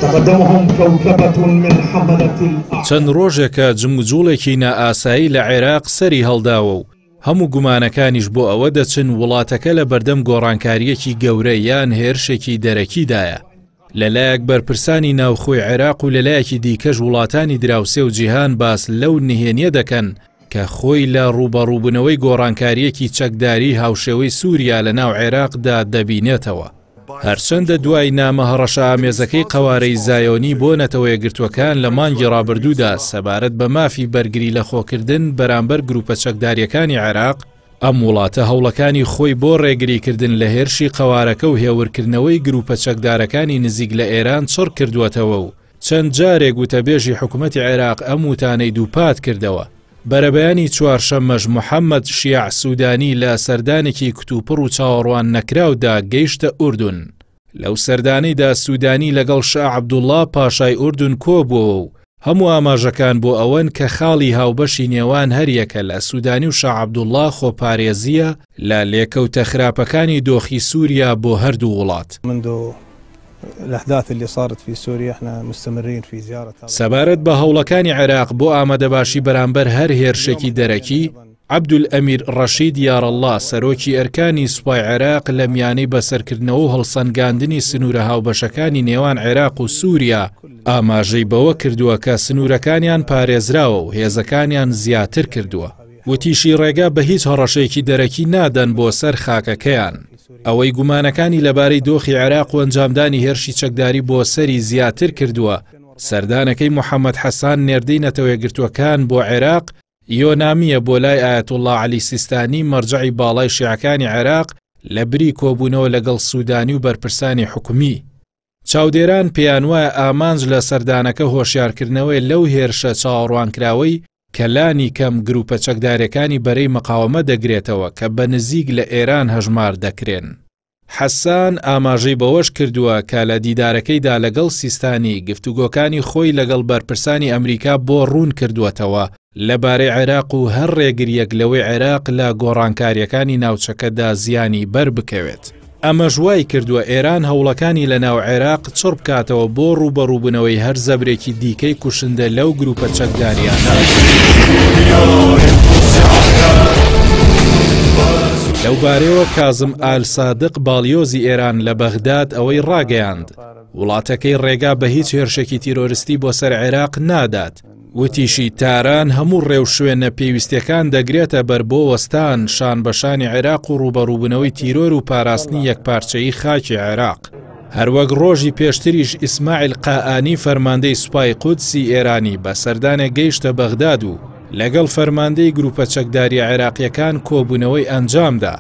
تقدمهم كوكبة من حملة چەند ڕۆژێکە جموجوڵێکی نائاسایی لە عێراق سەری هەڵداوە و هەموو گومانەکانیش بۆ ئەوە دەچن وڵاتەکە لە بەردەم گۆڕانکاریەکی گەورە یان هێرشێکی دەرەکیدایە. لەلایەک بەرپرسانی ناوخۆی عێراق و لەلایەکی دیکەش وڵاتانی دراوسێ و جیهان باس لەو نهێنیە دەکەن کە خۆی لە ڕوبەڕووبوونەوەی گۆڕانکاریەکی چەکداری هاوشێوەی سووریا لە ناو عێراقدا دەبینێتەوە. هەرچەندە دوای نامە هەڕەشە ئامێزەکەی قەوارەی زایۆنی بۆ نەتەوە یەکگرتوەکان لە مانگی ڕابردوودا سەبارەت بە مافی بەرگری لە خۆکردن بەرامبەر گروپە چەکداریەکانی عێراق، ئەم وڵاتە هەوڵەکانی خۆی بۆ ڕێگریکردن لە هێرشی قەوارەکە و هێورکردنەوەی گروپە چەکدارەکانی نزیک لە ئێران چڕ کردووەتەوە و چەند جارێک وتەبێژی حکوومەتی عێراق ئەم وتانەی دووپات کردەوە. بەرەبەیانی چوارشەممەژ محەممەد شیع سوودانی لە سەردانێکی کتوپڕ و چاوەڕوان نەکراودا گەیشتە ئوردون. لەو سەردانەیدا سوودانی لەگەڵ شا عەبدوڵڵا پاشای ئوردون کۆبووە و هەموو ئاماژەکان بۆ ئەوەن کە خاڵی هاوبەشی نێوان هەریەکە لە سوودانی و شا عەبدوڵڵا خۆپارێزیە لە لێکەوتە خراپەکانی دۆخی سووریا بۆ هەردوو وڵات. الأحداث اللي صارت في سوريا احنا مستمرين في زيارة. سەبارەت بە هەوڵەکانی عێراق بۆ ئامادەباشی بەرامبەر هەر هێرشێکی دەرەکی، عەبدولئەمیر ڕەشید یاڕەڵڵا سەرۆکی ئەرکانی سوپای عێراق لە میانەی بەسەرکردنەوە و هەڵسەنگاندنی سنوورە هاوبەشەکانی نێوان عێراق و سووریا ئاماژەی بەوە کردووە کە سنوورەکانیان پارێزراوە و هێزەکانیان زیاتر کردووە. وتیشی ڕێگا بە هیچ هەڕەشەیەکی دەرەکی نادەن بۆ سەر خاکەکەیان. ئەوەی گومانەکانی لەبارەی دۆخی عێراق و ئەنجامدانی هێرشی چەکداری بۆ سەری زیاتر کردووە. سەردانەکەی محەممەد حەسان نێردەی نەتەوەیەگرتووەکان بۆ عێراق یۆنامیە بۆ لای ئایەتوڵڵا عەلی سیستانی مەرجەعی باڵای شیعەکانی عێراق لە بری کۆبوونەوە لەگەڵ سوودانی و بەرپرسانی حکومی. چاودێران پێیان وایە ئامانج لە سەردانەکە هۆشیارکردنەوەی لەو هێرشە چاوەڕوانکراوەی کەلانی کەم گروپە چەکدارەکانی بەرەی مەقاومە دەگرێتەوە کە بە نزیک لە ئێران هەژمار دەکرێن. حەسان ئاماژەی بەوەش کردووە کە لە دیدارەکەیدا لەگەڵ سیستانی گفتوگۆکانی خۆی لەگەڵ بەرپرسانی ئەمریکا بۆ ڕوون کردووەتەوە لەبارەی عێراق و هەر ڕێگریەک لەوەی عێراق لە گۆڕانکاریەکانی ناوچەکەدا زیانی بەر بکەوێت. ئەمە ژوای کردووە ئێران هەوڵەکانی لە ناو عێراق چڕ بکاتەوە بۆ ڕوبەڕووبوونەوەی هەر زەبرێکی دیکەی کوشندە لەو گروپە چەکداریانە. لەو بارەوە کازم ئال سادق باڵیۆزی ئێران لە بەغداد ئەوەی ڕاگەیاند وڵاتەکەی ڕێگا بە هیچ هێرشێکی تیرۆریستی بۆ سەر عێراق نادات. وتیشی تاران هەموو ڕێو شوێنە پێویستیەکان دەگرێتە بەر بۆ وەستان شان بەشانی عێراق و ڕوبەڕووبوونەوەی تیرۆر و پاراستنی یەکپارچەیی خاکی عێراق. هەروەک ڕۆژی پێشتریش ئیسماعیل قائانی فەرماندەی سوپای قودسی ئێرانی بە سەردانێک گەیشتە بەغداد و لەگەڵ فەرماندەی گروپە چەکداری عێراقیەکان کۆبوونەوەی ئەنجامدا.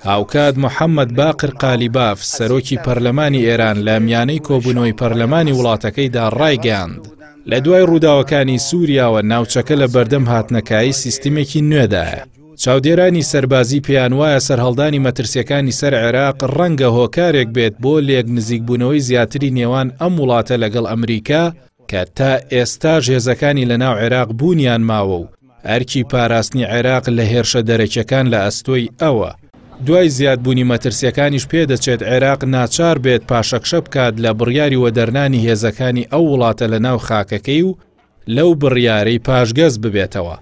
هاوکات محەممەد باقر قالیباف سەرۆکی پەرلەمانی ئێران لە میانەی کۆبوونەوەی پەرلەمانی وڵاتەکەیدا ڕایگەیاند لە دوای ڕووداوەکانی سووریاوە ناوچەکە لە بەردەم هاتنەکایی سیستمێکی نوێدایە. چاودێرانی سەربازی پێیان وایە سەرهەڵدانی مەترسیەکانی سەر عێراق ڕەنگە هۆکارێک بێت بۆ لێک نزیکبوونەوەی زیاتری نێوان ئەم وڵاتە لەگەڵ ئەمریکا کە تا ئێستا هێزەکانی لە ناو عێراق بوونیان ماوە و ئەرکی پاراستنی عێراق لە هێرشە دەرەکیەکان لە ئەستۆی ئەوە. دوای زیادبوونی مەترسیەکانیش پێدەچێت عێراق ناچار بێت پاشەکشە بکات لە بڕیاری وەدەرنانی هێزەکانی ئەو وڵاتە لە ناو خاکەکەی و لەو بڕیارەی پاشگەز ببێتەوە.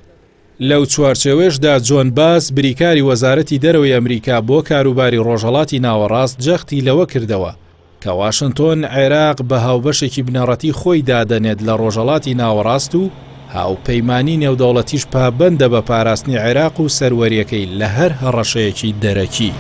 لەو چوارچێوەشدا جۆن باس بریکاری وەزارەتی دەرەوەی ئەمریکا بۆ کاروباری ڕۆژهەڵاتی ناوەڕاست جەختی لەوە کردەوە کە واشنتۆن عێراق بە هاوبەشێکی بنەڕەتی خۆی دادەنێت لە ڕۆژهەڵاتی ناوەڕاست و هاوپەیمانی نێودەوڵەتیش پابەندە بە پاراستنی عێراق و سەروەریەکەی لە هەر هەڕەشەیەکی دەرەکی.